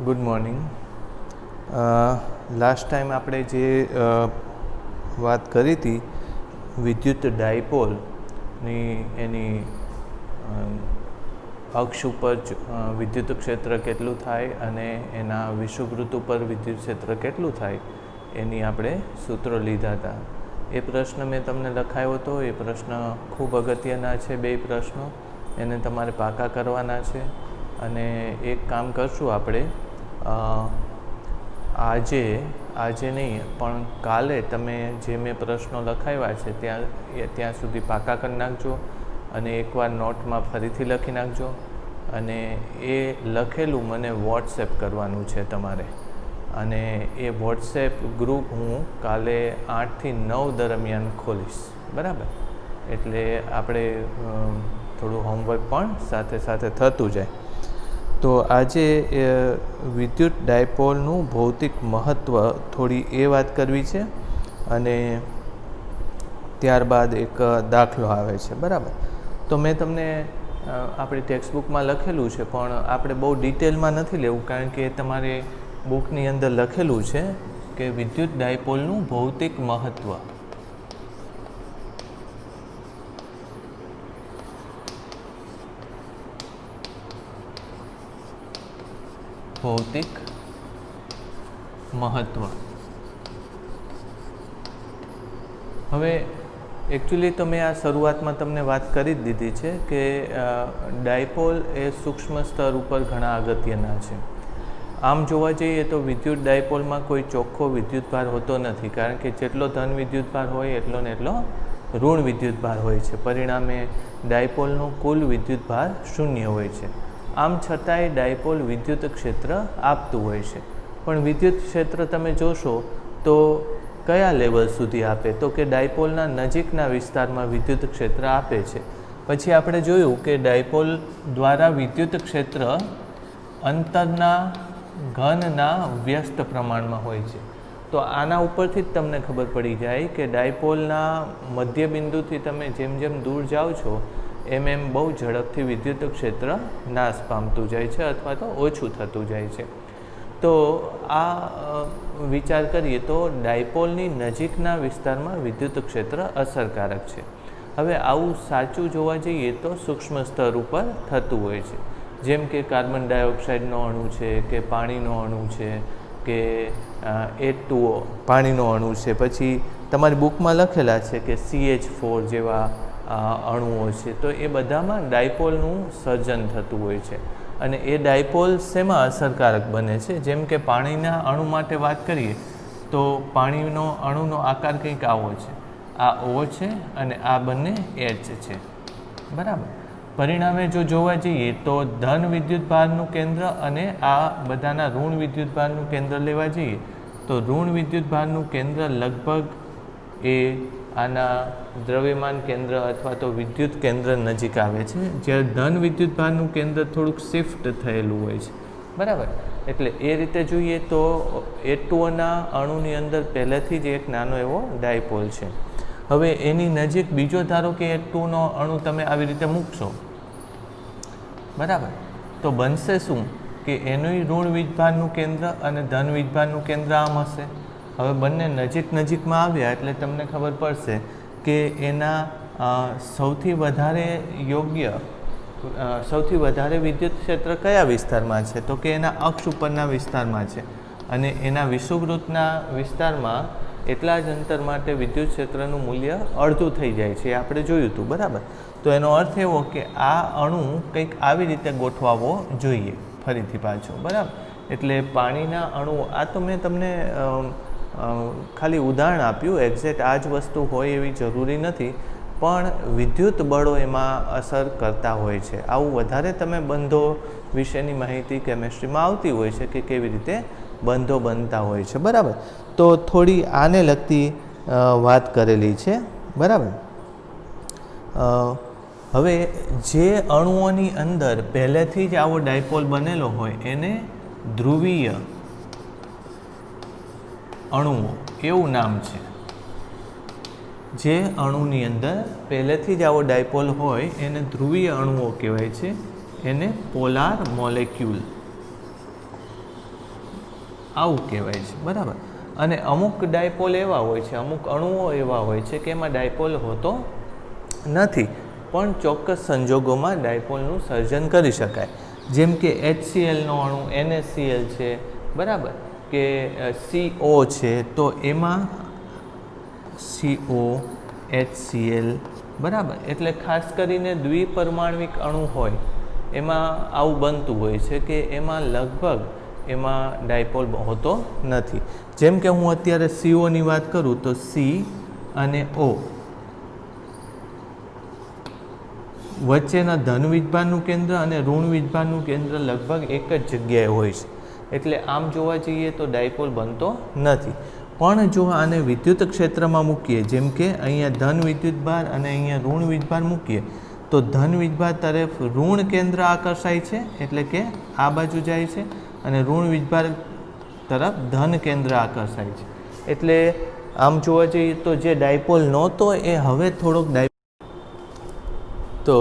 Good morning. Last time આપણે જે વાત કરી હતી વિદ્યુત ડાયપોલની એની અક્ષ ઉપર વિદ્યુત ક્ષેત્ર કેટલું થાય અને એના વિષુવવૃત્ત ઉપર વિદ્યુત ક્ષેત્ર કેટલું થાય એની આપણે સૂત્રો લીધા હતા. એ પ્રશ્ન મેં તમને લખાયો હતો. એ પ્રશ્ન ખૂબ અગત્યના છે. બે પ્રશ્નો એને તમારે પાકા કરવાના છે. અને એક કામ કરશું આપણે, આજે નહીં પણ કાલે તમે જે મેં પ્રશ્નો લખાવ્યા છે ત્યાં સુધી પાકા કરી નાખજો અને એકવાર નોટમાં ફરીથી લખી નાખજો. અને એ લખેલું મને વોટ્સએપ કરવાનું છે તમારે. અને એ વોટ્સએપ ગ્રુપ હું કાલે 8 થી 9 દરમિયાન ખોલીશ. બરાબર? એટલે આપણે થોડું હોમવર્ક પણ સાથે સાથે થતું જાય. તો આજે વિદ્યુત ડાયપોલનું ભૌતિક મહત્ત્વ થોડી એ વાત કરવી છે અને ત્યારબાદ એક દાખલો આવે છે. બરાબર? તો મેં તમને આપણી ટેક્સ્ટબુકમાં લખેલું છે પણ આપણે બહુ ડિટેલમાં નથી લેવું, કારણ કે તમારે બુકની અંદર લખેલું છે કે વિદ્યુત ડાયપોલનું ભૌતિક મહત્ત્વ. ભૌતિક મહત્ત્વ. હવે એકચ્યુઅલી તો મેં આ શરૂઆતમાં તમને વાત કરી જ દીધી છે કે ડાયપોલ એ સૂક્ષ્મ સ્તર ઉપર ઘણા અગત્યના છે. આમ જોવા જઈએ તો વિદ્યુત ડાયપોલમાં કોઈ ચોખ્ખો વિદ્યુતભાર હોતો નથી, કારણ કે જેટલો ધન વિદ્યુતભાર હોય એટલો ને એટલો ઋણ વિદ્યુતભાર હોય છે. પરિણામે ડાયપોલનો કુલ વિદ્યુતભાર શૂન્ય હોય છે. આમ છતાંય ડાયપોલ વિદ્યુત ક્ષેત્ર આપતું હોય છે. પણ વિદ્યુત ક્ષેત્ર તમે જોશો તો કયા લેવલ સુધી આપે? તો કે ડાયપોલના નજીકના વિસ્તારમાં વિદ્યુત ક્ષેત્ર આપે છે. પછી આપણે જોયું કે ડાયપોલ દ્વારા વિદ્યુત ક્ષેત્ર અંતરના ઘનના વ્યસ્ત પ્રમાણમાં હોય છે. તો આના ઉપરથી જ તમને ખબર પડી જાય કે ડાયપોલના મધ્ય બિંદુથી તમે જેમ જેમ દૂર જાઓ છો એમ બહુ ઝડપથી વિદ્યુત ક્ષેત્ર નાશ પામતું જાય છે અથવા તો ઓછું થતું જાય છે. તો આ વિચાર કરીએ તો ડાયપોલની નજીકના વિસ્તારમાં વિદ્યુત ક્ષેત્ર અસરકારક છે. હવે આવું સાચું જોવા જઈએ તો સૂક્ષ્મ સ્તર ઉપર થતું હોય છે. જેમ કે કાર્બન ડાયોક્સાઇડનો અણુ છે, કે પાણીનો અણુ છે, કે H2O પાણીનો અણુ છે. પછી તમારી બુકમાં લખેલા છે કે CH4 જેવા અણુઓ છે. તો એ બધામાં ડાયપોલનું સર્જન થતું હોય છે. અને એ ડાયપોલ શેમાં અસરકારક બને છે? જેમ કે પાણીના અણુ માટે વાત કરીએ તો પાણીનો અણુનો આકાર કંઈક આવો છે. આ O છે અને આ બંને H છે. બરાબર? પરિણામે જો જોવા જઈએ તો ધન વિદ્યુતભારનું કેન્દ્ર અને આ બધાના ઋણ વિદ્યુતભારનું કેન્દ્ર લેવા જઈએ તો ઋણ વિદ્યુતભારનું કેન્દ્ર લગભગ એ આના દ્રવ્યમાન કેન્દ્ર અથવા તો વિદ્યુત કેન્દ્ર નજીક આવે છે, જ્યારે ધન વિદ્યુતભારનું કેન્દ્ર થોડુંક શિફ્ટ થયેલું હોય છે. બરાબર? એટલે એ રીતે જોઈએ તો H2Oના અણુની અંદર પહેલેથી જ એક નાનો એવો ડાયપોલ છે. હવે એની નજીક બીજો ધારો કે H2Oનો અણુ તમે આવી રીતે મૂકશો. બરાબર? તો બનશે શું કે એનું ઋણ વિદ્યુતભારનું કેન્દ્ર અને ધન વિદ્યુતભારનું કેન્દ્ર આમ હશે. હવે બંને નજીકમાં આવ્યા એટલે તમને ખબર પડશે કે એના સૌથી વધારે વિદ્યુત ક્ષેત્ર કયા વિસ્તારમાં છે? તો કે એના અક્ષ ઉપરના વિસ્તારમાં છે. અને એના વિષુવવૃત્તના વિસ્તારમાં એટલા જ અંતર માટે વિદ્યુત ક્ષેત્રનું મૂલ્ય અડધું થઈ જાય છે. એ આપણે જોયું હતું. બરાબર? તો એનો અર્થ એવો કે આ અણુ કંઈક આવી રીતે ગોઠવાવો જોઈએ ફરીથી પાછો. બરાબર? એટલે પાણીના અણુ, આ તો મેં તમને ખાલી ઉદાહરણ આપ્યું. એક્ઝેક્ટ આ જ વસ્તુ હોય એવી જરૂરી નથી, પણ વિદ્યુત બળો એમાં અસર કરતા હોય છે. આવું વધારે તમે બંધો વિશેની માહિતી કેમેસ્ટ્રીમાં આવતી હોય છે કે કેવી રીતે બંધો બનતા હોય છે. બરાબર? તો થોડી આને લગતી વાત કરેલી છે. બરાબર? હવે જે અણુઓની અંદર પહેલેથી જ આવો ડાયપોલ બનેલો હોય એને ધ્રુવીય અણુઓ એવું નામ છે. જે અણુની અંદર પહેલેથી જ આવો ડાયપોલ હોય એને ધ્રુવીય અણુઓ કહેવાય છે. એને પોલાર મોલેક્યુલ આવું કહેવાય છે, બરાબર. અને અમુક ડાયપોલ એવા હોય છે, અમુક અણુઓ એવા હોય છે કે એમાં ડાયપોલ હોતો નથી, પણ ચોક્કસ સંજોગોમાં ડાયપોલનું સર્જન કરી શકાય. જેમ કે HClનો અણુ NaCl છે, બરાબર, કે CO છે, તો એમાં CO HCl, બરાબર. એટલે ખાસ કરીને દ્વિપરમાણવિક અણુ હોય એમાં આવું બનતું હોય છે કે એમાં લગભગ એમાં ડાયપોલ હોતો નથી. જેમ કે હું અત્યારે COની વાત કરું તો C અને O વચ્ચેના ધન વીજભારનું કેન્દ્ર અને ઋણ વીજભારનું કેન્દ્ર લગભગ એક જ જગ્યાએ હોય છે. એટલે આમ જોવા જઈએ તો ડાયપોલ બનતો નથી. પણ જો આને વિદ્યુત ક્ષેત્રમાં મૂકીએ, જેમ કે અહીંયા ધન વિદ્યુતભાર અને અહીંયા ઋણ વીજભાર મૂકીએ, તો ધન વીજભાર તરફ ઋણ કેન્દ્ર આકર્ષાય છે, એટલે કે આ બાજુ જાય છે, અને ઋણ વીજભાર તરફ ધન કેન્દ્ર આકર્ષાય છે. એટલે આમ જોવા જઈએ તો જે ડાયપોલ નહોતો એ હવે થોડોક તો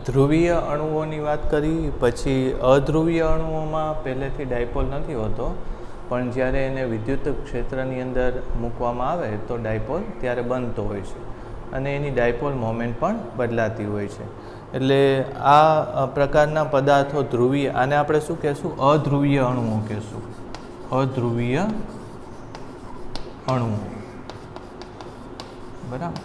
ધ્રુવીય અણુઓની વાત કરી. પછી અધ્રુવીય અણુઓમાં પહેલેથી ડાયપોલ નથી હોતો, પણ જ્યારે એને વિદ્યુત ક્ષેત્રની અંદર મૂકવામાં આવે તો ડાયપોલ ત્યારે બનતો હોય છે, અને એની ડાયપોલ મોમેન્ટ પણ બદલાતી હોય છે. એટલે આ પ્રકારના પદાર્થો ધ્રુવીય, આને આપણે શું કહેશું? અધ્રુવીય અણુઓ કહેશું. અધ્રુવીય અણુઓ, બરાબર.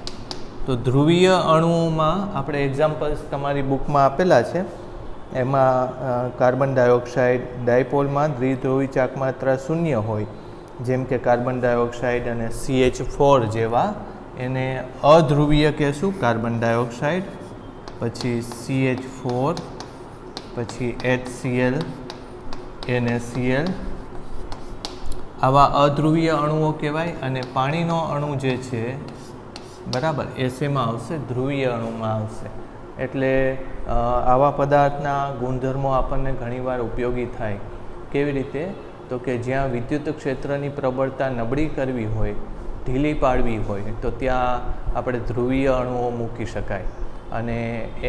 તો ધ્રુવીય અણુઓમાં આપણે એક્ઝામ્પલ્સ તમારી બુકમાં આપેલા છે. એમાં કાર્બન ડાયોક્સાઇડ ડાયપોલમાં દ્વિધ્રુવી ચાકમાત્રા શૂન્ય હોય, જેમ કે કાર્બન ડાયોક્સાઇડ અને CH4 જેવા, એને અધ્રુવીય કહેશું, કાર્બન ડાયોક્સાઇડ, પછી CH4, પછી HCl, NaCl, આવા અધ્રુવીય અણુઓ કહેવાય. અને પાણીનો અણુ જે છે, બરાબર, એ શેમાં આવશે? ધ્રુવીય અણુમાં આવશે. એટલે આવા પદાર્થના ગુણધર્મો આપણને ઘણીવાર ઉપયોગી થાય. કેવી રીતે? તો કે જ્યાં વિદ્યુત ક્ષેત્રની પ્રબળતા નબળી કરવી હોય, ઢીલી પાડવી હોય, તો ત્યાં આપણે ધ્રુવીય અણુઓ મૂકી શકાય. અને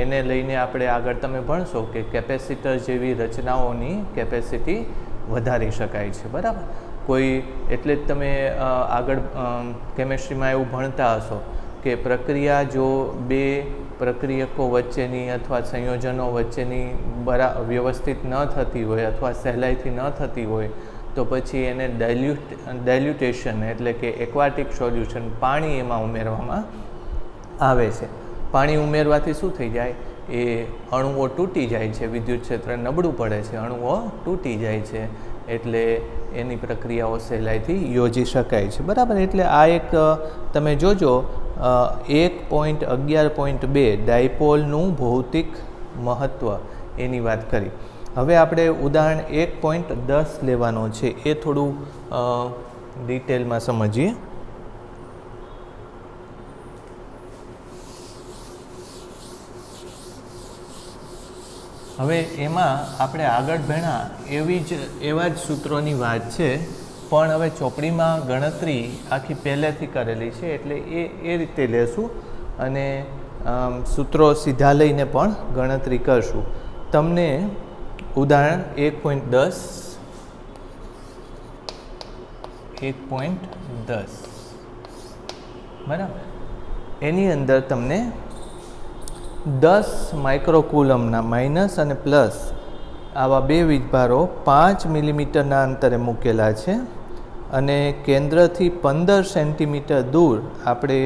એને લઈને આપણે આગળ તમે ભણશો કે કેપેસિટર જેવી રચનાઓની કેપેસિટી વધારી શકાય છે, બરાબર. કોઈ એટલે જ તમે આગળ કેમેસ્ટ્રીમાં એવું ભણતા હશો કે પ્રક્રિયા જો બે પ્રક્રિયકો વચ્ચેની અથવા સંયોજનો વચ્ચેની વ્યવસ્થિત ન થતી હોય અથવા સહેલાઈથી ન થતી હોય, તો પછી એને ડાયલ્યુટેશન એટલે કે એક્વાટિક સોલ્યુશન, પાણી એમાં ઉમેરવામાં આવે છે. પાણી ઉમેરવાથી શું થઈ જાય? એ અણુઓ તૂટી જાય છે, વિદ્યુત ક્ષેત્ર નબળું પડે છે, અણુઓ તૂટી જાય છે, એટલે એની પ્રક્રિયાઓ સહેલાઈથી યોજી શકાય છે, બરાબર. એટલે આ એક તમે જોજો 1.11.2 ડાયપોલનું ભૌતિક મહત્ત્વ એની વાત કરી. હવે આપણે ઉદાહરણ 1.10 લેવાનો છે, એ થોડું ડિટેલમાં સમજીએ. હવે એમાં આપણે આગળ ભણ્યા એવા જ સૂત્રોની વાત છે, પણ હવે ચોપડીમાં ગણતરી આખી પહેલેથી કરેલી છે, એટલે એ રીતે લેશું અને સૂત્રો સીધા લઈને પણ ગણતરી કરશું. તમને ઉદાહરણ 1.10 બરાબર, એની અંદર તમને 10 માઇક્રોકુલમના માઇનસ અને પ્લસ આવા બે વીજભારો 5 મિલીમીટરના અંતરે મૂકેલા છે, અને કેન્દ્રથી 15 સેન્ટીમીટર દૂર આપણે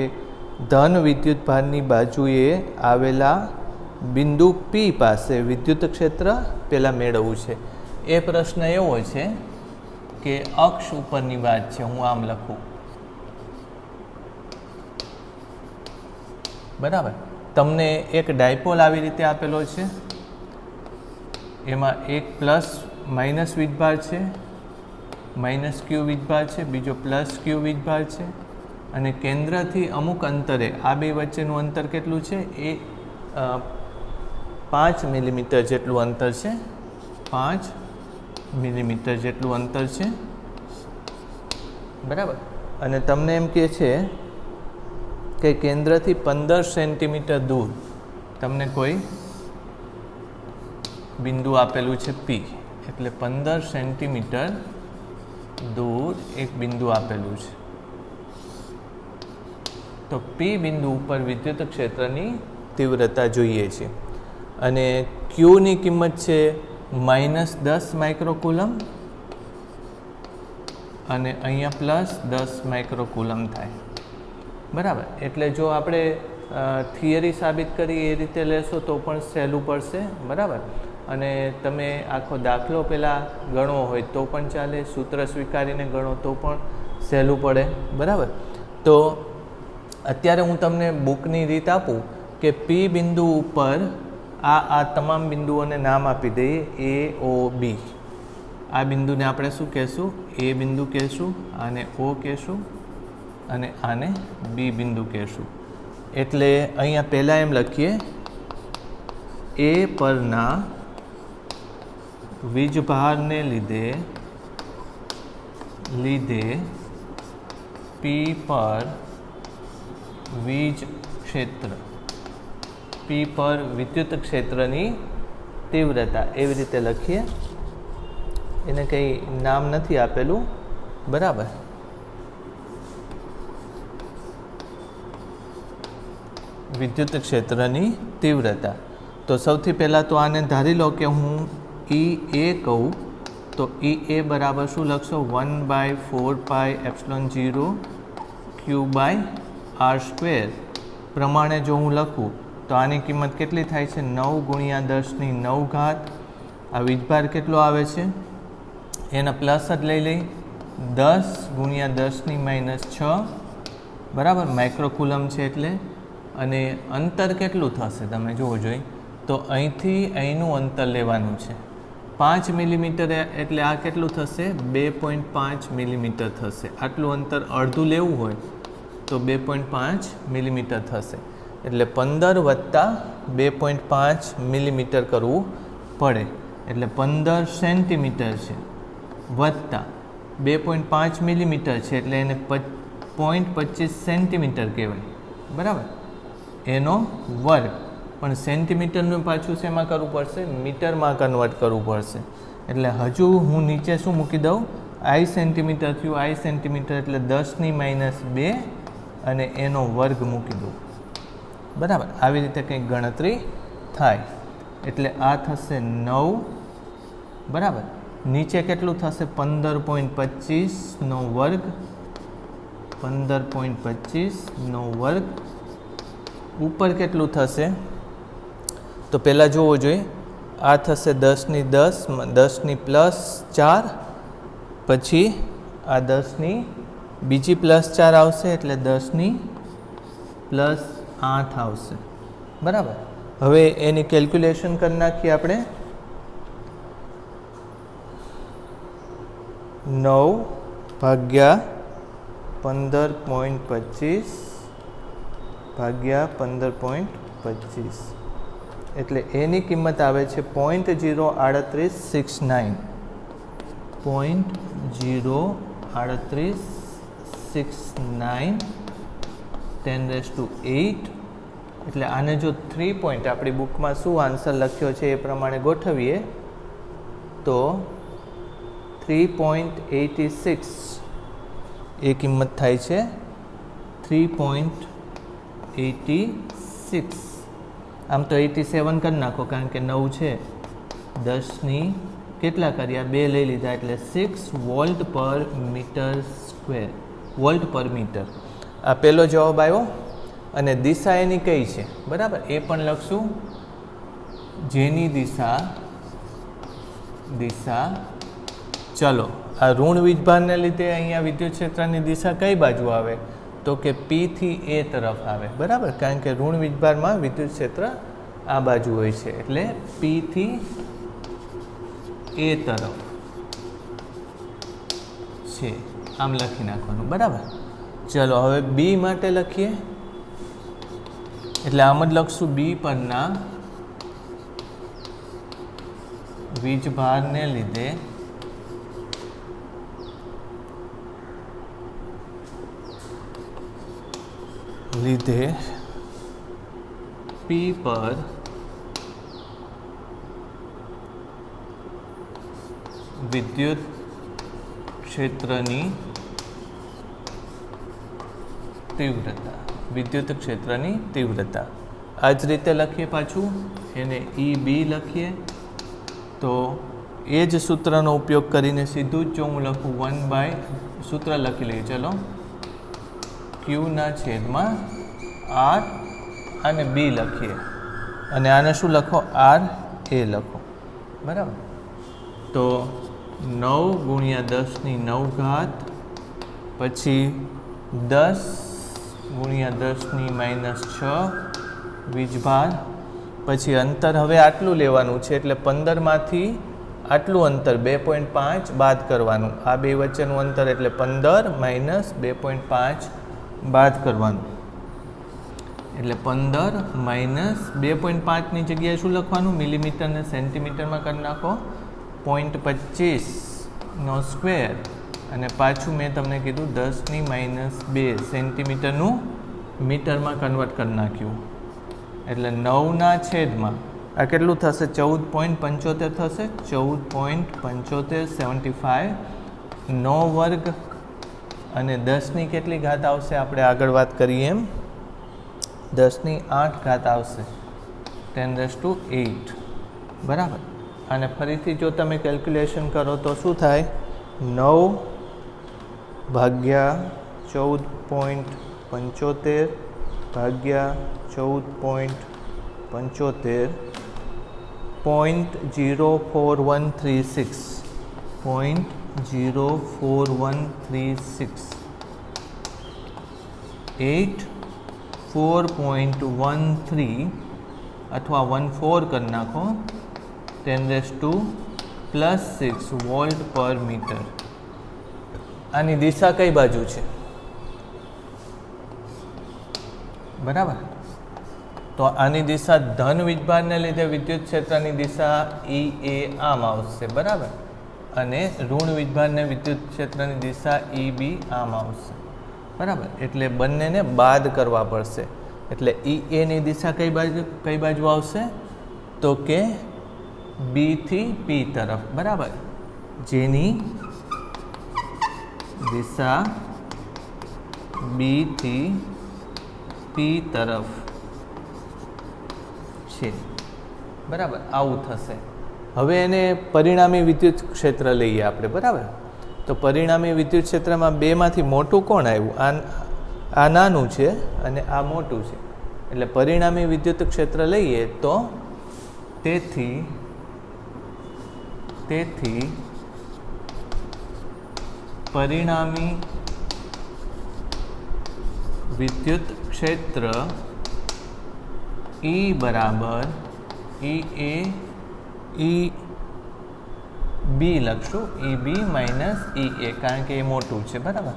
ધન વિદ્યુતભારની બાજુએ આવેલા બિંદુ P પાસે વિદ્યુત ક્ષેત્ર પહેલાં મેળવવું છે. એ પ્રશ્ન એવો છે કે અક્ષ ઉપરની વાત છે, હું આમ લખું, બરાબર. તમને એક ડાયપોલ આવી રીતે આપેલો છે, એમાં એક પ્લસ માઇનસ વીજભાર છે, માઇનસ Q વીજભાર છે, બીજો પ્લસ Q વીજભાર છે, અને કેન્દ્રથી અમુક અંતરે આ બે વચ્ચેનું અંતર કેટલું છે? એ 5 મિલીમીટર જેટલું અંતર છે, 5 મિલીમીટર જેટલું અંતર છે, બરાબર. અને તમને એમ કહે છે કે કેન્દ્રથી 15 સેન્ટીમીટર દૂર તમને કોઈ બિંદુ આપેલું છે P, એટલે 15 સેન્ટીમીટર દૂર એક બિંદુ આપેલું છે. તો P બિંદુ ઉપર વિદ્યુત ક્ષેત્રની તીવ્રતા જોઈએ છે અને Qની કિંમત છે -10 માઇક્રોકુલમ અને અહીંયા +10 માઇક્રોકુલમ થાય. બરાબર. એટલે જો આપણે થિયરી સાબિત કરી એ રીતે લેશો તો પણ સહેલું પડશે. બરાબર. અને તમે આખો દાખલો પહેલાં ગણવો હોય તો પણ ચાલે, સૂત્ર સ્વીકારીને ગણો તો પણ સહેલું પડે. બરાબર. તો અત્યારે હું તમને બુકની રીત આપું કે P બિંદુ ઉપર આ તમામ બિંદુઓને નામ આપી દઈએ A O B. આ બિંદુને આપણે શું કહેશું? A બિંદુ કહેશું, આને O કહેશું અને આને B બિંદુ કહેશું. એટલે અહીંયા પહેલાં એમ લખીએ A પરના વીજભારને લીધે P પર વીજ ક્ષેત્ર, P પર વિદ્યુત ક્ષેત્રની તીવ્રતા એવી રીતે લખીએ. એને કંઈ નામ નથી આપેલું. બરાબર. વિદ્યુત ક્ષેત્રની તીવ્રતા. તો સૌથી પહેલાં તો આને ધારી લો કે હું EA કહું તો EA બરાબર શું લખશો? 1/4πε0 Q/r² પ્રમાણે જો હું લખું તો આની કિંમત કેટલી થાય છે? 9 × 10⁹. આ વીજભાર કેટલો આવે છે? એના પ્લસ જ લઈ લઈ, 10 × 10⁻6. બરાબર. માઇક્રોકુલમ છે એટલે. અને અંતર કેટલું થશે તમે જોવો જોઈએ તો અહીંથી અહીંનું અંતર લેવાનું છે 5 મિલીમીટર. એટલે આ કેટલું થશે? 2.5 મિલીમીટર થશે. આટલું અંતર અડધું લેવું હોય તો 2.5 મિલીમીટર થશે. એટલે 15 + 2.5 મિલીમીટર કરવું પડે. એટલે 15 સેન્ટીમીટર છે વત્તા 2.5 મિલીમીટર છે એટલે એને 0.25 સેન્ટીમીટર કહેવાય. બરાબર. એનો વર્ગ. પણ સેન્ટીમીટરનું પાછું શેમાં કરવું પડશે? મીટરમાં કન્વર્ટ કરવું પડશે. એટલે હજુ હું નીચે શું મૂકી દઉં? I સેન્ટીમીટર થયું. I સેન્ટીમીટર એટલે 10⁻2 અને એનો વર્ગ મૂકી દઉં. બરાબર. આવી રીતે કંઈક ગણતરી થાય. એટલે આ થશે 9. બરાબર. નીચે કેટલું થશે? 15.25 નો વર્ગ. 15.25 નો વર્ગ. ઉપર કેટલું થશે? તો પહેલાં જોવો જોઈએ. આ થશે 10 + 10 +4. પછી આ 10 બીજી +4 આવશે એટલે 10 +8 આવશે. બરાબર. હવે એની કેલ્ક્યુલેશન કરી નાખીએ આપણે. 9 / 15.25 / 15.25 એટલે એની કિંમત આવે છે 0.03869. 0.03869 10⁸. એટલે આને જો 3 પોઈન્ટ આપણી બુકમાં શું આન્સર લખ્યો છે એ પ્રમાણે ગોઠવીએ તો 3.86 એ કિંમત થાય છે. 3.86. આમ તો 87 કરી નાખો કારણ કે 9 છે. 10 કેટલા કર્યા? 2 લઈ લીધા એટલે 6 વોલ્ટ પર મીટર સ્ક્વેર. વોલ્ટ પર મીટર. આ પહેલો જવાબ આવ્યો. અને દિશા એની કઈ છે? બરાબર. એ પણ લખશું. જેની દિશા ચલો આ ઋણ વીજભારને લીધે અહીંયા વિદ્યુત ક્ષેત્રની દિશા કઈ બાજુ આવે? તો કે P થી A તરફ આવે. બરાબર. કારણ કે ઋણ વીજભારમાં વિદ્યુત ક્ષેત્ર આ બાજુ હોય છે એટલે P થી A તરફ છે. આમ લખી નાખવાનું. બરાબર. ચલો હવે B માટે લખીએ. એટલે આમ જ લખશું B પરના વીજભારને લીધે P પર વિદ્યુત ક્ષેત્રની તીવ્રતા, વિદ્યુત ક્ષેત્રની તીવ્રતા આ જ રીતે લખીએ, પાછું એને EB લખીએ તો એ જ સૂત્રનો ઉપયોગ કરીને સીધું જ જો હું લખું 1 સૂત્ર લખી લઈએ, ચલો Q/R અને B લખીએ અને આને શું લખો, RA લખો, બરાબર. તો 9 × 10⁹ પછી 10 × 10⁻6 વીજભાર, પછી અંતર હવે આટલું લેવાનું છે એટલે 15માંથી આટલું અંતર 2.5 બાદ કરવાનું, આ બે વચ્ચેનું અંતર એટલે 15 - 2.5 બાદ કરવાનું, એટલે 15 - 2.5ની જગ્યાએ શું લખવાનું, મિલીમીટર ને સેન્ટીમીટરમાં કરી નાખો, 0.25² અને પાછું મેં તમને કીધું 10⁻2 સેન્ટીમીટરનું મીટરમાં કન્વર્ટ કરી નાખ્યું, એટલે 9/, આ કેટલું થશે, 14.75 થશે, 14.75 9² અને 10ની કેટલી ઘાત આવશે, આપણે આગળ વાત કરીએ એમ 10⁸ આવશે, 10⁸, બરાબર. અને ફરીથી જો તમે કેલ્ક્યુલેશન કરો તો શું થાય, 9 / 14.75 / 14.75 0.04136 0.04136 84.13 અથવા 14 કરી નાખો, 10⁻6 વોલ્ટ પર મીટર. આની દિશા કઈ બાજુ છે, બરાબર. તો આની દિશા ધન વીજભારને લીધે વિદ્યુત ક્ષેત્રની દિશા EA આમ આવશે, બરાબર, અને ઋણ વીજભારને વિદ્યુત ક્ષેત્રની દિશા EB આમ આવશે, બરાબર. એટલે બંનેને બાદ કરવા પડશે, એટલે EA ની દિશા કઈ બાજુ આવશે, તો કે B થી P તરફ, બરાબર, જેની દિશા B થી P તરફ છે, બરાબર, આવું થશે. હવે એને પરિણામી વિદ્યુત ક્ષેત્ર લઈએ આપણે, બરાબર. તો પરિણામી વિદ્યુત ક્ષેત્રમાં બેમાંથી મોટું કોણ આવ્યું, આ નાનું છે અને આ મોટું છે, એટલે પરિણામી વિદ્યુત ક્ષેત્ર લઈએ તો તેથી પરિણામી વિદ્યુત ક્ષેત્ર E બરાબર EB લખશું, EB - EA, કારણ કે એ મોટું છે, બરાબર.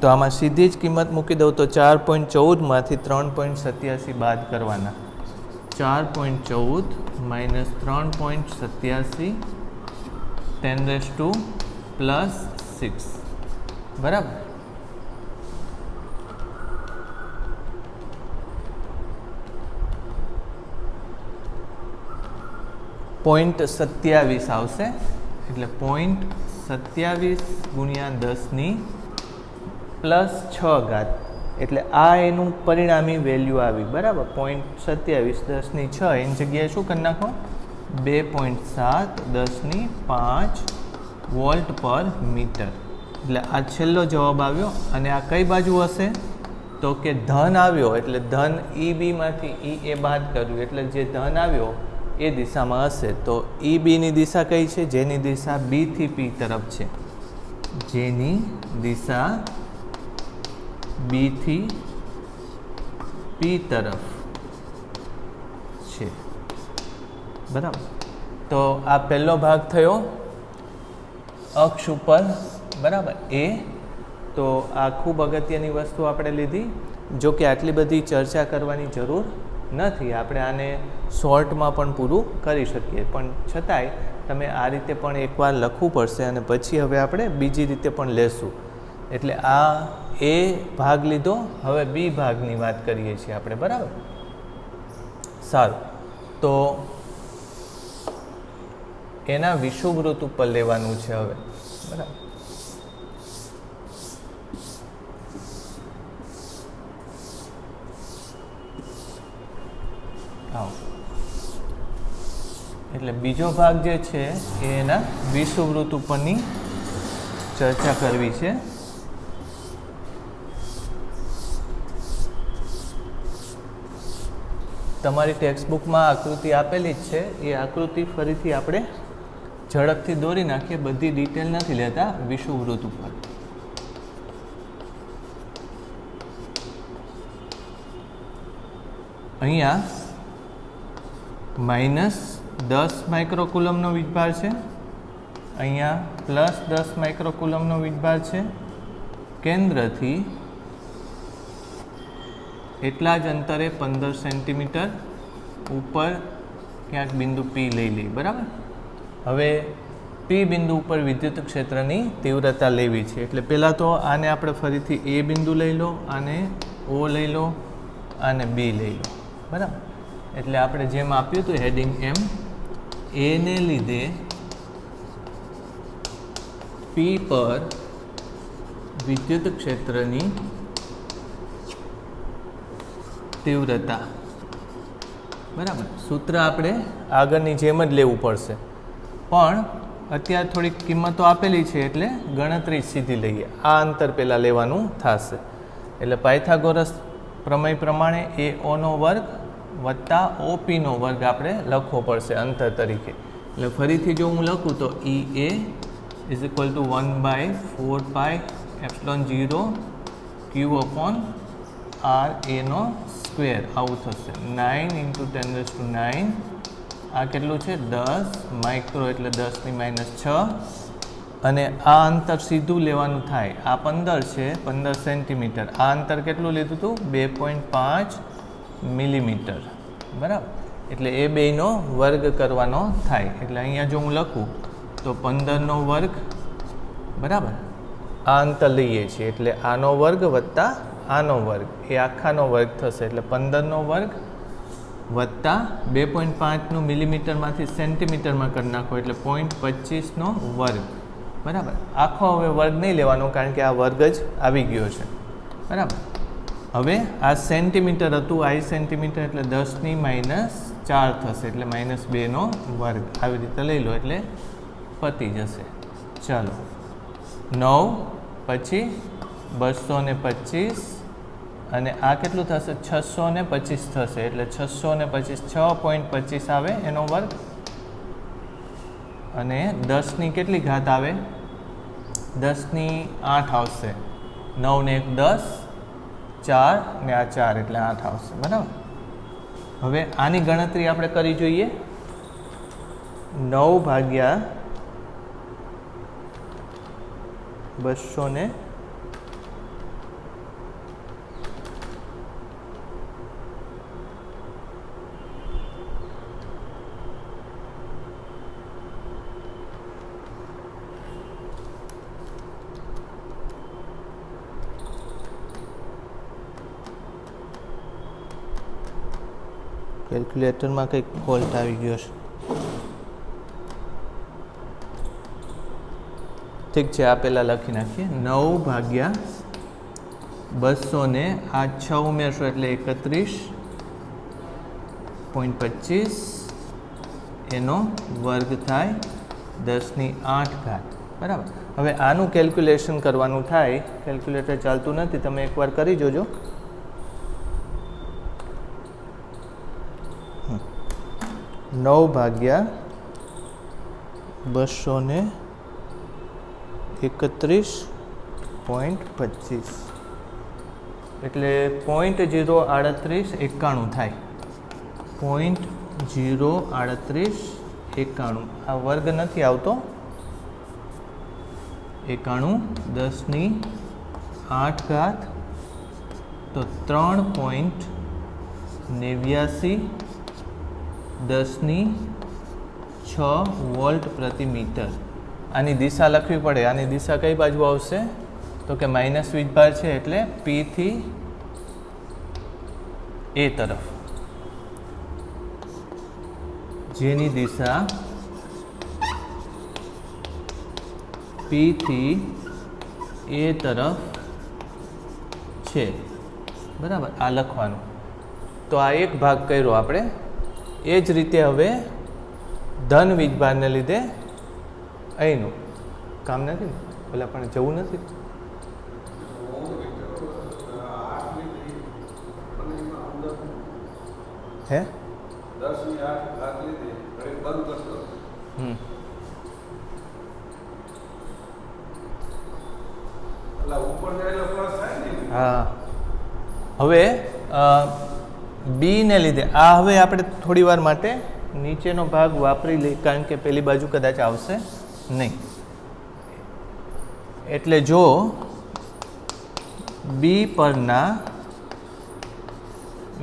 તો આમાં સીધી જ કિંમત મૂકી દઉં તો 4.14માંથી 3.87 બાદ કરવાના, 4.14 - 3.87 10⁻6, બરાબર. .27 આવશે, એટલે 0.27 × 10⁻6, એટલે આ એનું પરિણામી વેલ્યુ આવી, બરાબર. 0.27 10⁶ એની જગ્યાએ શું કરી નાખો, 2.7 10⁵ વોલ્ટ પર મીટર, એટલે આ છેલ્લો જવાબ આવ્યો. અને આ કઈ બાજુ હશે, તો કે ધન આવ્યો, એટલે ધન EB માંથી EA બાદ કર્યું, એટલે જે ધન આવ્યો એ દિશામાં હશે. તો EB ની દિશા કઈ છે, જેની દિશા B થી P તરફ છે, જેની દિશા B થી P તરફ છે, બરાબર. તો આ પહેલો ભાગ થયો અક્ષ ઉપર, બરાબર, એ. તો આ ખૂબ અગત્યની વસ્તુ આપણે લીધી. જો કે આટલી બધી ચર્ચા કરવાની જરૂર નથી, આપણે આને શોર્ટમાં પણ પૂરું કરી શકીએ, પણ છતાંય તમે આ રીતે પણ એકવાર લખવું પડશે અને પછી હવે આપણે બીજી રીતે પણ લેશું. એટલે આ એ ભાગ લીધો, હવે બી ભાગની વાત કરીએ છીએ આપણે, બરાબર. સારું, તો એના વિષુવવૃત્ત ઉપર લેવાનું છે હવે, બરાબર. એટલે બીજો ભાગ જે છે એ એના વિષુવવૃત્ત ઉપરની ચર્ચા કરવી છે. તમારી ટેક્સ્ટબુકમાં આકૃતિ આપેલી જ છે, એ આકૃતિ ફરીથી આપણે ઝડપથી દોરી નાખીએ, બધી ડિટેલ નથી લેતા વિષુવવૃત્ત ઉપર. અહીંયા -10 માઇક્રોકુલમનો વીજભાર છે, અહીંયા +10 માઇક્રોકુલમનો વીજભાર છે. કેન્દ્રથી એટલા જ અંતરે 15 સેન્ટીમીટર ઉપર ક્યાંક બિંદુ P લઈ લઈએ. બરાબર. હવે P બિંદુ ઉપર વિદ્યુત ક્ષેત્રની તીવ્રતા લેવી છે. એટલે પહેલાં તો આને આપણે ફરીથી A બિંદુ લઈ લો, આને O લઈ લો, આને B લઈ લો. બરાબર. એટલે આપણે જેમ આપ્યું હતું હેડિંગ એમ, A ને લીધે P પર વિદ્યુત ક્ષેત્રની તીવ્રતા. બરાબર. સૂત્ર આપણે આગળની જેમ જ લેવું પડશે, પણ અત્યારે થોડીક કિંમતો આપેલી છે એટલે ગણતરી સીધી લઈએ. આ અંતર પહેલાં લેવાનું થશે. એટલે પાયથાગોરસ પ્રમેય પ્રમાણે AO નો વર્ગ વત્તા OP નો વર્ગ આપણે લખવો પડશે અંતર તરીકે. એટલે ફરીથી જો હું લખું તો EA is equal to 1/4πε0 Q/RA નો સ્ક્વેર. આવું થશે. 9 × 10⁹. આ કેટલું છે? 10 માઇક્રો, એટલે 10⁻6. અને આ અંતર સીધું લેવાનું થાય. આ 15 છે, 15 સેન્ટીમીટર. આ અંતર કેટલું લીધું હતું? 2.5 મિલીમીટર. બરાબર. એટલે એ બેયનો વર્ગ કરવાનો થાય. એટલે અહીંયા જો હું લખું તો 15નો વર્ગ. બરાબર. આ અંતર લઈએ છીએ એટલે આનો વર્ગ વત્તા આનો વર્ગ, એ આખાનો વર્ગ થશે. એટલે 15નો વર્ગ વત્તા 2.5નું મિલીમીટરમાંથી સેન્ટીમીટરમાં કરી નાખો એટલે 0.25નો વર્ગ. બરાબર. આખો હવે વર્ગ નહીં લેવાનો, કારણ કે આ વર્ગ જ આવી ગયો છે. બરાબર. હવે આ સેન્ટીમીટર હતું, આ સેન્ટીમીટર, એટલે 10⁻4 થશે, એટલે -2નો વર્ગ. આવી રીતે લઈ લો એટલે પતી જશે. ચાલો, 9 પછી 225 અને આ કેટલું થશે? 625 થશે. એટલે 625 6.25 આવે એનો વર્ગ. અને 10ની કેટલી ઘાત આવે? 10ની 8 આવશે. 9 ને 1 10, 4 ને આ 4 એટલે 8 આવશે. બરાબર. હવે આની ગણતરી આપણે કરી જોઈએ. 9 ભાગ્યા 200 કેલ્ક્યુલેટરમાં કંઈક ફોલ્ટ આવી ગયો છે. ઠીક છે, આ પહેલાં લખી નાખીએ. 9 ભાગ્યા 200 ને આ 6 ઉમેરશો એટલે 31.25 એનો વર્ગ થાય 10ની 8 ઘાત. બરાબર. હવે આનું કેલ્ક્યુલેશન કરવાનું થાય. કેલ્ક્યુલેટર ચાલતું નથી, તમે એકવાર કરી જોજો. 9 ભાગ્યા 200 ને 31.25 એટલે 0.03891 થાય. 0.03891. આ વર્ગ નથી આવતો. 91 10ની 8 ઘાત તો 3.89 10ની 6 વોલ્ટ પ્રતિ મીટર. આની દિશા લખવી પડે. આની દિશા કઈ બાજુ આવશે? તો કે માઇનસ વીજભાર છે એટલે P થી A તરફ. જેની દિશા P થી A તરફ છે. બરાબર. આ લખવાનું. તો આ એક ભાગ કર્યો આપણે. એ જ રીતે હવે ધન વીજભારને લીધે અહીંનું કામ નથી ને, પેલા પણ જવું નથી. હે હા. હવે બી ને લીધે આ હવે આપણે થોડી વાર માટે નીચેનો ભાગ વાપરી લઈએ, કારણ કે પેલી બાજુ કદાચ આવશે નહીં. એટલે જો બી પરના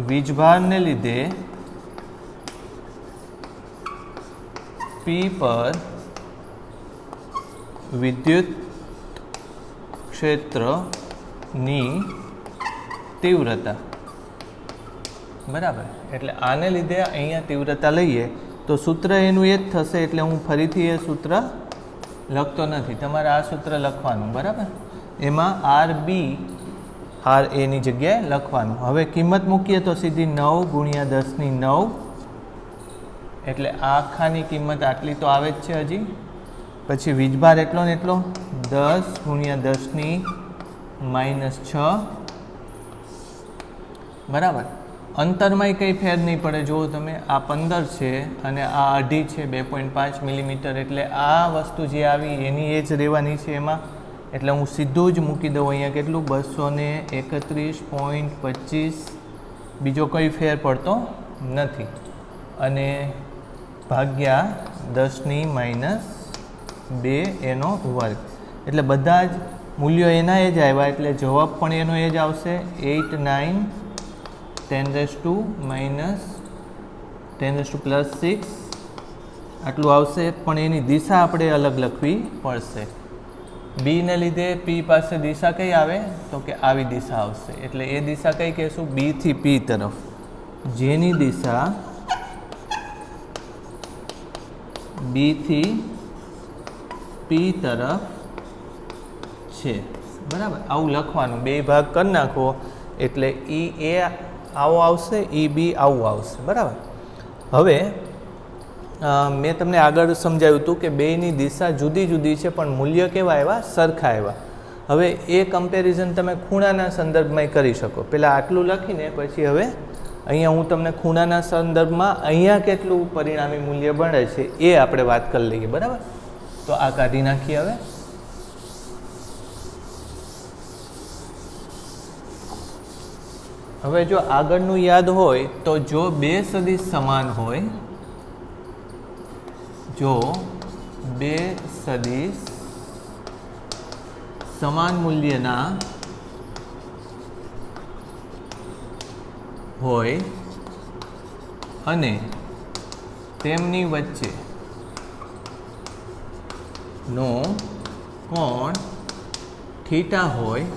વીજભારને લીધે પી પર વિદ્યુત ક્ષેત્રની તીવ્રતા, બરાબર. એટલે આને લીધે અહીંયા તીવ્રતા લઈએ તો સૂત્ર એનું એ જ થશે. એટલે હું ફરીથી એ સૂત્ર લખતો નથી, તમારે આ સૂત્ર લખવાનું, બરાબર. એમાં આર બી આર એની જગ્યાએ લખવાનું. હવે કિંમત મૂકીએ તો સીધી 9 ગુણ્યા 10⁹, એટલે આ આખાની કિંમત આટલી તો આવે જ છે હજી. પછી વીજભાર એટલો ને એટલો 10 ગુણ્યા 10⁻6, બરાબર. અંતરમાંય કંઈ ફેર નહીં પડે. જુઓ તમે, આ 15 છે અને આ અઢી છે, 2.5 મિલીમીટર. એટલે આ વસ્તુ જે આવી એની એ જ રહેવાની છે એમાં. એટલે હું સીધું જ મૂકી દઉં અહીંયા કેટલું 231.25, બીજો કંઈ ફેર પડતો નથી. અને ભાગ્યા 10⁻2 એનો વર્ગ. એટલે બધા જ મૂલ્યો એના એ જ આવ્યા, એટલે જવાબ પણ એનો એ જ આવશે. 8 9 10⁻10⁻6 આટલું આવશે. પણ એની દિશા આપણે અલગ લખવી પડશે. બીને લીધે પી પાસે દિશા કઈ આવે તો કે આવી દિશા આવશે. એટલે એ દિશા કઈ કહેશું? બી થી પી તરફ, જેની દિશા બી થી પી તરફ છે, બરાબર. આવું લખવાનું, બે ભાગ કરી નાખો એટલે ઈ એ આવો આવશે, ઈ બી આવું આવશે, બરાબર. હવે મેં તમને આગળ સમજાવ્યું હતું કે બેયની દિશા જુદી જુદી છે, પણ મૂલ્ય કેવા આવ્યા? સરખા આવ્યા. હવે એ કમ્પેરિઝન તમે ખૂણાના સંદર્ભમાં કરી શકો. પહેલાં આટલું લખીને પછી હવે અહીંયા હું તમને ખૂણાના સંદર્ભમાં અહીંયા કેટલું પરિણામી મૂલ્ય મળે છે એ આપણે વાત કરી લઈએ, બરાબર. તો આ કાઢી નાખીએ. હવે જો આગળનું યાદ હોય તો જો બે સદિશ સમાન હોય, જો બે સદિશ સમાન મૂલ્યના હોય અને તેમની વચ્ચે નો કોણ થીટા હોય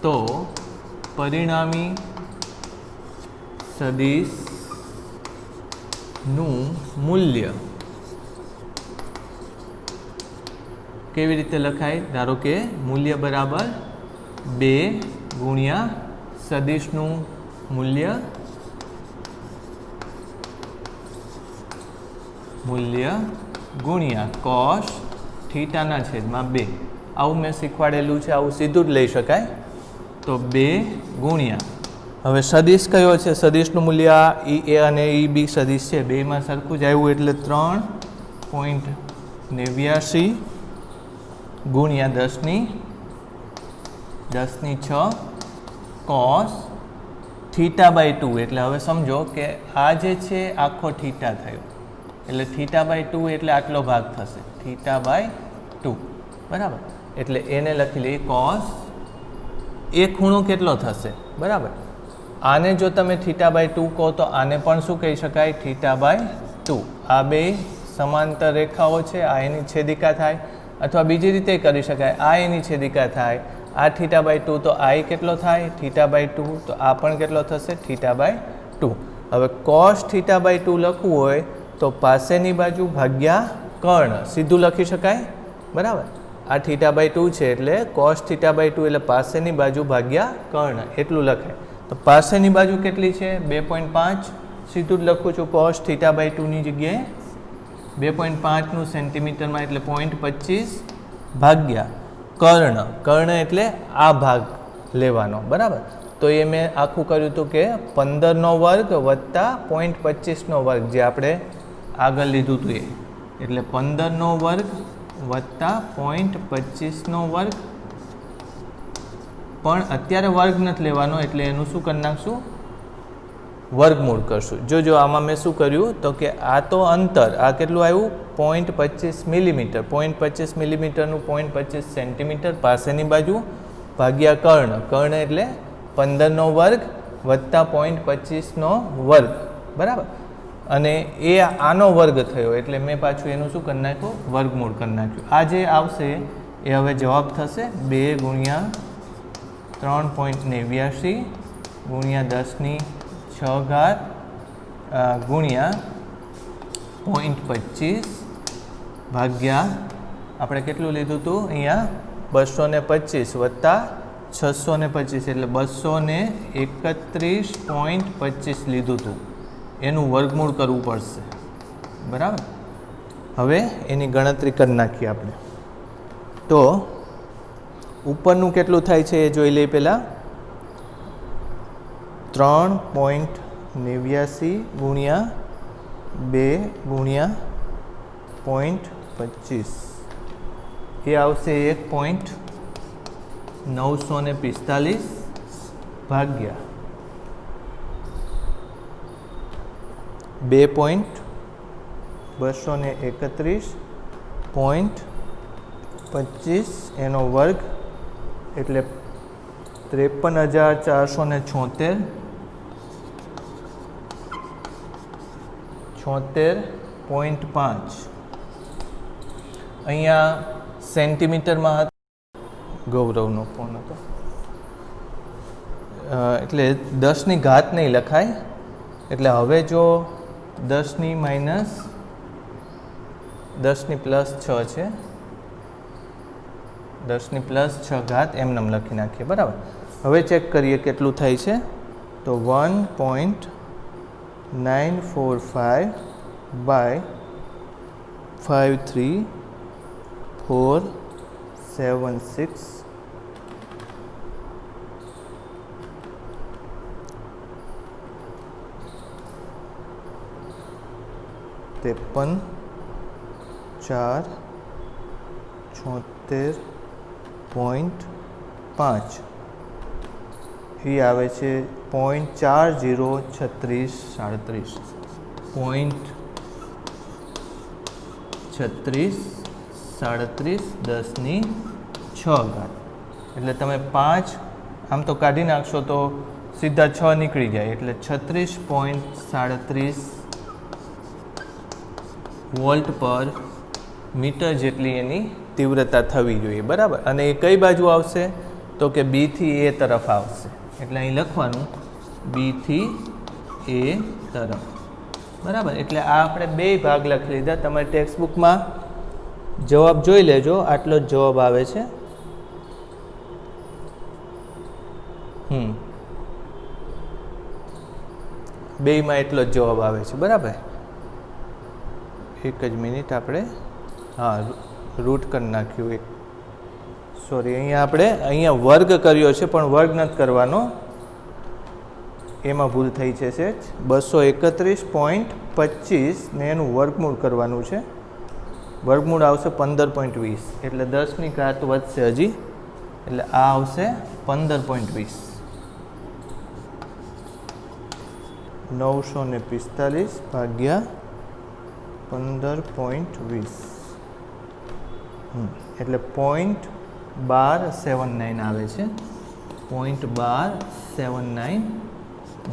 તો પરિણામી સદિશનું મૂલ્ય કેવી રીતે લખાય? ધારો કે મૂલ્ય બરાબર 2 ગુણ્યા સદિશનું મૂલ્ય ગુણ્યા કોસ થીટાના છેદમાં 2. આવું મેં શીખવાડેલું છે, આવું સીધું જ લઈ શકાય. તો 2 ગુણ્યા, હવે સદિશ કયો છે? સદિશનું મૂલ્ય ઈ એ અને ઈ બી સદિશ છે, બેમાં સરખું જ આવ્યું એટલે 3.89 ગુણ્યા 10⁻6 કોસ θ/2. એટલે હવે સમજો કે આ જે છે આખો થીટા થયો, એટલે θ/2 એટલે આટલો ભાગ થશે, θ/2, બરાબર. એટલે એને લખી લઈએ કોસ. એ ખૂણો કેટલો થશે? બરાબર. આને જો તમે θ/2 કહો તો આને પણ શું કહી શકાય? θ/2. આ બે સમાંતર રેખાઓ છે, આ એની છેદિકા થાય, અથવા બીજી રીતે કરી શકાય, આ એની છેદિકા થાય. આ θ/2 તો આ કેટલો થાય? θ/2. તો આ પણ કેટલો થશે? θ/2. હવે cos θ/2 લખવું હોય તો પાસેની બાજુ ભાગ્યા કર્ણ, સીધું લખી શકાય, બરાબર. આ θ/2 છે એટલે cos θ/2 એટલે પાસેની બાજુ ભાગ્યા કર્ણ એટલું લખાય. તો પાસેની બાજુ કેટલી છે? 2.5 સીધું જ લખું છું cos θ/2 ની જગ્યાએ 2.5નું સેન્ટીમીટરમાં એટલે 0.25 ભાગ્યા કર્ણ એટલે આ ભાગ લેવાનો, બરાબર. તો એ મેં આખું કર્યું હતું કે 15નો વર્ગ વત્તા 0.25નો વર્ગ, જે આપણે આગળ લીધું હતું એ, એટલે 15નો વર્ગ વત્તા 0.25નો વર્ગ. પણ અત્યારે વર્ગ નથી લેવાનો એટલે એનું શું કરી નાખશું, વર્ગમૂળ કરશું. જો આમાં મેં શું કર્યું તો કે આ તો અંતર, આ કેટલું આવ્યું 0.25 મિલીમીટર, 0.25 મિલીમીટરનું 0.25 સેન્ટીમીટર પાસેની બાજુ ભાગ્યા કર્ણ એટલે 15નો વર્ગ વત્તા 0.25નો વર્ગ, બરાબર. અને એ આનો વર્ગ થયો એટલે મેં પાછું એનું શું કરી નાખ્યું, વર્ગમૂળ કરી નાખ્યું. આ જે આવશે એ હવે જવાબ થશે 2 ગુણ્યા 3.89 ગુણ્યા 10⁶ ગુણ્યા 0.25 ભાગ્યા આપણે કેટલું લીધું હતું અહીંયા 225 વત્તા 625 એટલે 231.25 લીધું હતું. એનું વર્ગમૂળ કરવું પડશે, બરાબર. હવે એની ગણતરી કરી નાખીએ આપણે. તો ઉપરનું કેટલું થાય છે એ જોઈ લઈએ પહેલાં. 3.89 ગુણ્યા 2 ગુણ્યા 0.25 એ આવશે 1.945 ભાગ્યા 2.231.25 એનો વર્ગ એટલે 53,476 76.5 અહીંયા સેન્ટીમીટરમાં ગૌરવનો ફોન હતો એટલે 10ની ઘાત નહીં લખાય. એટલે હવે જો 10ની માઇનસ 10ની પ્લસ 6 છે, 10ની પ્લસ 6 ઘાત એમને લખી નાખીએ, બરાબર. હવે ચેક કરીએ કેટલું થાય છે. તો 1.945 બાય 53476 53,476.5 એ આવે છે 0.403637 0.3637 10ની 6 ઘાત. એટલે તમે 5 આમ તો કાઢી નાખશો તો સીધા 6 નીકળી જાય એટલે 36.37 વોલ્ટ પર મીટર જેટલી એની તીવ્રતા થવી જોઈએ, બરાબર. અને એ કઈ બાજુ આવશે તો કે બી થી એ તરફ આવશે. એટલે અહીં લખવાનું બી થી એ તરફ, બરાબર. એટલે આ આપણે 2 ભાગ લખી લીધા. તમારી ટેક્સ્ટબુકમાં જવાબ જોઈ લેજો, આટલો જ જવાબ આવે છે. બેયમાં એટલો જ જવાબ આવે છે, બરાબર. એક જ મિનિટ, આપણે રૂટ કરી નાખ્યું. સોરી, અહીંયા વર્ગ કર્યો છે પણ વર્ગ નથી કરવાનો, એમાં ભૂલ થઈ છે સેજ. 231.25 ને એનું વર્ગમૂળ કરવાનું છે. વર્ગમૂળ આવશે 15.20 એટલે 10ની ઘાત વધશે હજી, એટલે આ આવશે 15.20. 945 ભાગ્યા 15.20 એટલે 0.1279 આવે છે. 0.1279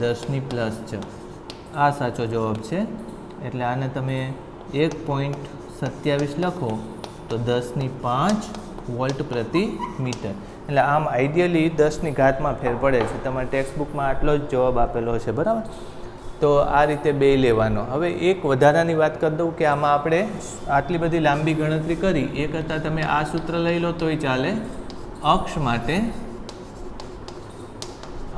10ની પ્લસ 6 આ સાચો જવાબ છે. એટલે આને તમે 1.27 લખો તો 10ની 5 વોલ્ટ પ્રતિ મીટર. એટલે આમ આઈડિયલી 10ની ઘાતમાં ફેર પડે છે. તમારા ટેક્સ્ટબુકમાં આટલો જ જવાબ આપેલો છે, બરાબર. તો આ રીતે 2 લેવાનો. હવે એક વધારાની વાત કરી દઉં કે આમાં આપણે આટલી બધી લાંબી ગણતરી કરી એ કરતાં તમે આ સૂત્ર લઈ લો તોય ચાલે. અક્ષ માટે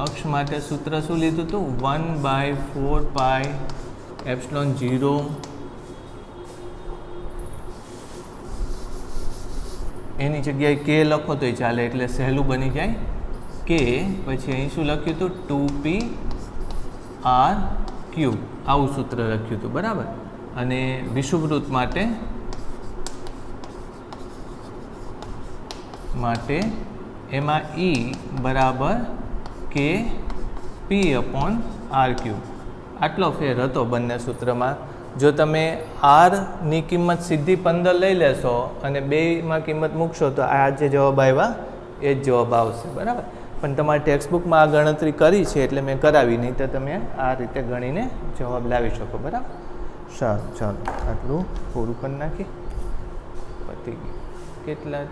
અક્ષ માટે સૂત્ર શું લીધું હતું? 1/4πε0 એની જગ્યાએ કે લખો તોય ચાલે, એટલે સહેલું બની જાય કે. પછી અહીં શું લખ્યું હતું? 2πr³ આવું સૂત્ર લખ્યું હતું, બરાબર. અને વિષુવવૃત્ત માટે એમાં E બરાબર KP/r³. આટલો ફેર હતો બંને સૂત્રમાં. જો તમે આરની કિંમત સીધી 15 લઈ લેશો અને બેમાં કિંમત મૂકશો તો આ જે જવાબ આવ્યા એ જ જવાબ આવશે, બરાબર. પણ તમારી ટેક્સ્ટબુકમાં આ ગણતરી કરી છે એટલે મેં કરાવી, નહીં તો તમે આ રીતે ગણીને જવાબ લાવી શકો, બરાબર. સારું, ચાલો આટલું પૂરું કરી નાખી, પતી ગયું. કેટલા